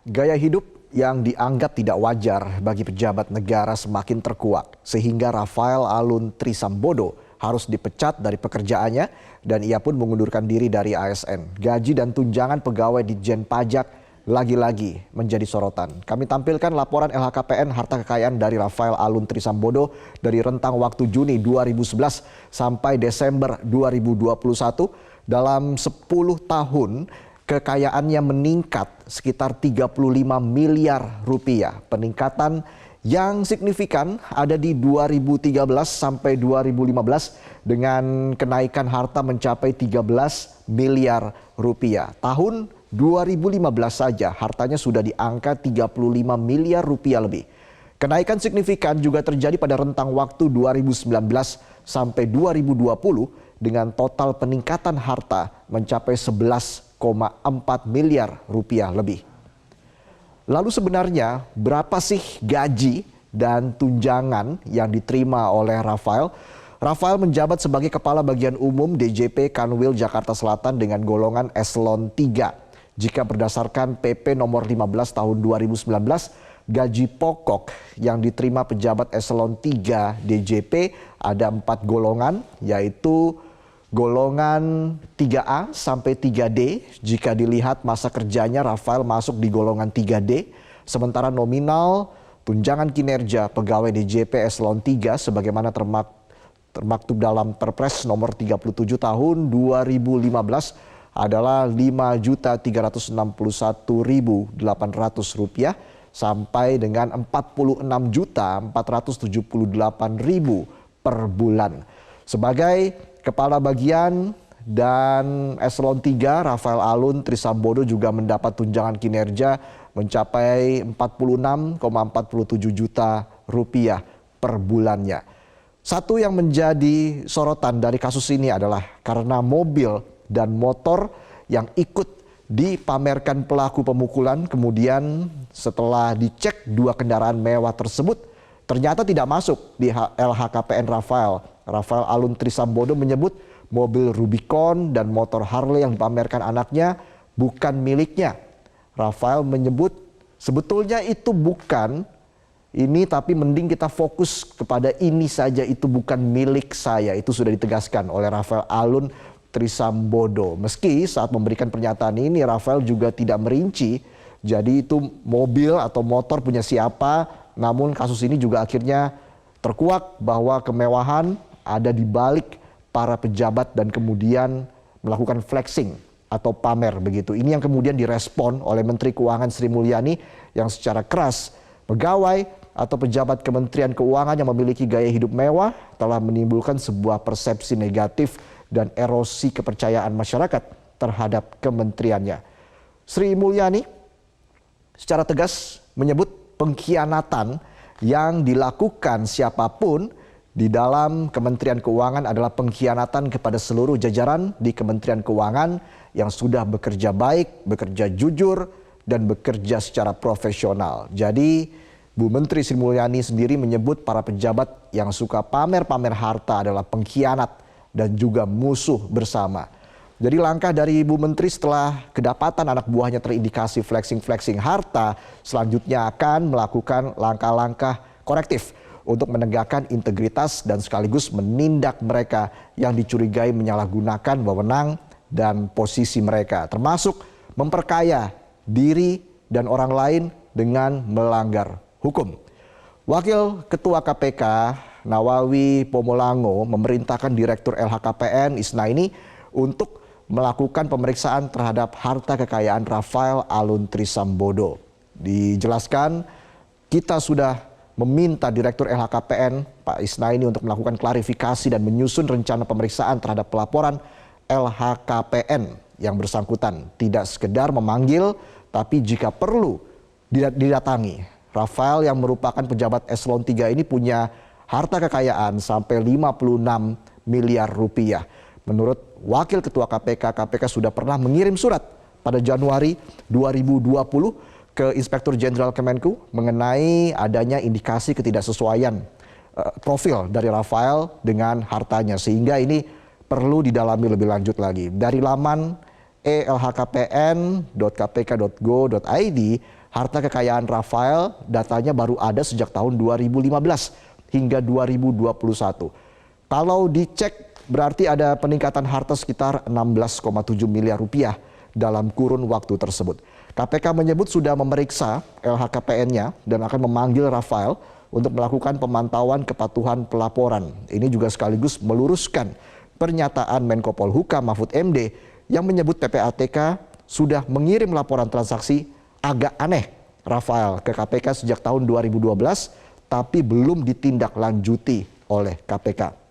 Gaya hidup yang dianggap tidak wajar bagi pejabat negara semakin terkuak, sehingga Rafael Alun Trisambodo harus dipecat dari pekerjaannya dan ia pun mengundurkan diri dari ASN. Gaji dan tunjangan pegawai Ditjen Pajak lagi-lagi menjadi sorotan. Kami tampilkan laporan LHKPN harta kekayaan dari Rafael Alun Trisambodo dari rentang waktu Juni 2011 sampai Desember 2021. Dalam 10 tahun, kekayaannya meningkat sekitar 35 miliar rupiah. Peningkatan yang signifikan ada di 2013 sampai 2015 dengan kenaikan harta mencapai 13 miliar rupiah. Tahun 2015 saja hartanya sudah di angka 35 miliar rupiah lebih. Kenaikan signifikan juga terjadi pada rentang waktu 2019 sampai 2020 dengan total peningkatan harta mencapai 11,4 miliar rupiah lebih. Lalu sebenarnya berapa sih gaji dan tunjangan yang diterima oleh Rafael? Rafael menjabat sebagai Kepala Bagian Umum DJP Kanwil Jakarta Selatan dengan golongan eselon 3. Jika berdasarkan PP nomor 15 tahun 2019, gaji pokok yang diterima pejabat eselon 3 DJP ada 4 golongan, yaitu golongan 3A sampai 3D. Jika dilihat masa kerjanya, Rafael masuk di golongan 3D. Sementara nominal tunjangan kinerja pegawai DJP eselon 3 sebagaimana termaktub dalam Perpres nomor 37 tahun 2015 adalah Rp5.361.800 sampai dengan Rp46.478.000 per bulan. Sebagai Kepala Bagian dan eselon 3, Rafael Alun Trisambodo juga mendapat tunjangan kinerja mencapai Rp46,47 juta per bulannya. Satu yang menjadi sorotan dari kasus ini adalah karena mobil dan motor yang ikut dipamerkan pelaku pemukulan, kemudian setelah dicek 2 kendaraan mewah tersebut ternyata tidak masuk di LHKPN Rafael. Rafael Alun Trisambodo menyebut mobil Rubicon dan motor Harley yang dipamerkan anaknya bukan miliknya. Rafael menyebut sebetulnya itu bukan ini, tapi mending kita fokus kepada ini saja, itu bukan milik saya. Itu sudah ditegaskan oleh Rafael Alun Trisambodo. Meski saat memberikan pernyataan ini Rafael juga tidak merinci jadi itu mobil atau motor punya siapa, namun kasus ini juga akhirnya terkuak bahwa kemewahan ada di balik para pejabat dan kemudian melakukan flexing atau pamer begitu. Ini yang kemudian direspon oleh Menteri Keuangan Sri Mulyani yang secara keras pegawai atau pejabat Kementerian Keuangan yang memiliki gaya hidup mewah telah menimbulkan sebuah persepsi negatif dan erosi kepercayaan masyarakat terhadap kementeriannya. Sri Mulyani secara tegas menyebut pengkhianatan yang dilakukan siapapun di dalam Kementerian Keuangan adalah pengkhianatan kepada seluruh jajaran di Kementerian Keuangan yang sudah bekerja baik, bekerja jujur, dan bekerja secara profesional. Jadi Bu Menteri Sri Mulyani sendiri menyebut para pejabat yang suka pamer-pamer harta adalah pengkhianat dan juga musuh bersama. Jadi langkah dari Ibu Menteri setelah kedapatan anak buahnya terindikasi flexing harta, selanjutnya akan melakukan langkah-langkah korektif untuk menegakkan integritas dan sekaligus menindak mereka yang dicurigai menyalahgunakan wewenang dan posisi mereka, termasuk memperkaya diri dan orang lain dengan melanggar hukum. Wakil Ketua KPK Nawawi Pomolango memerintahkan Direktur LHKPN Isnaini untuk melakukan pemeriksaan terhadap harta kekayaan Rafael Alun Trisambodo. Dijelaskan, kita sudah meminta Direktur LHKPN Pak Isnaini untuk melakukan klarifikasi dan menyusun rencana pemeriksaan terhadap pelaporan LHKPN yang bersangkutan. Tidak sekedar memanggil, tapi jika perlu didatangi. Rafael yang merupakan pejabat eselon 3 ini punya harta kekayaan sampai 56 miliar rupiah. Menurut Wakil Ketua KPK, KPK sudah pernah mengirim surat pada Januari 2020 ke Inspektur Jenderal Kemenku mengenai adanya indikasi ketidaksesuaian profil dari Rafael dengan hartanya, sehingga ini perlu didalami lebih lanjut lagi. Dari laman elhkpn.kpk.go.id, Harta kekayaan Rafael datanya baru ada sejak tahun 2015 hingga 2021. Kalau dicek berarti ada peningkatan harta sekitar 16,7 miliar rupiah dalam kurun waktu tersebut. KPK menyebut sudah memeriksa LHKPN-nya dan akan memanggil Rafael untuk melakukan pemantauan kepatuhan pelaporan. Ini juga sekaligus meluruskan pernyataan Menko Polhukam Mahfud MD yang menyebut PPATK sudah mengirim laporan transaksi agak aneh Rafael ke KPK sejak tahun 2012 tapi belum ditindaklanjuti oleh KPK.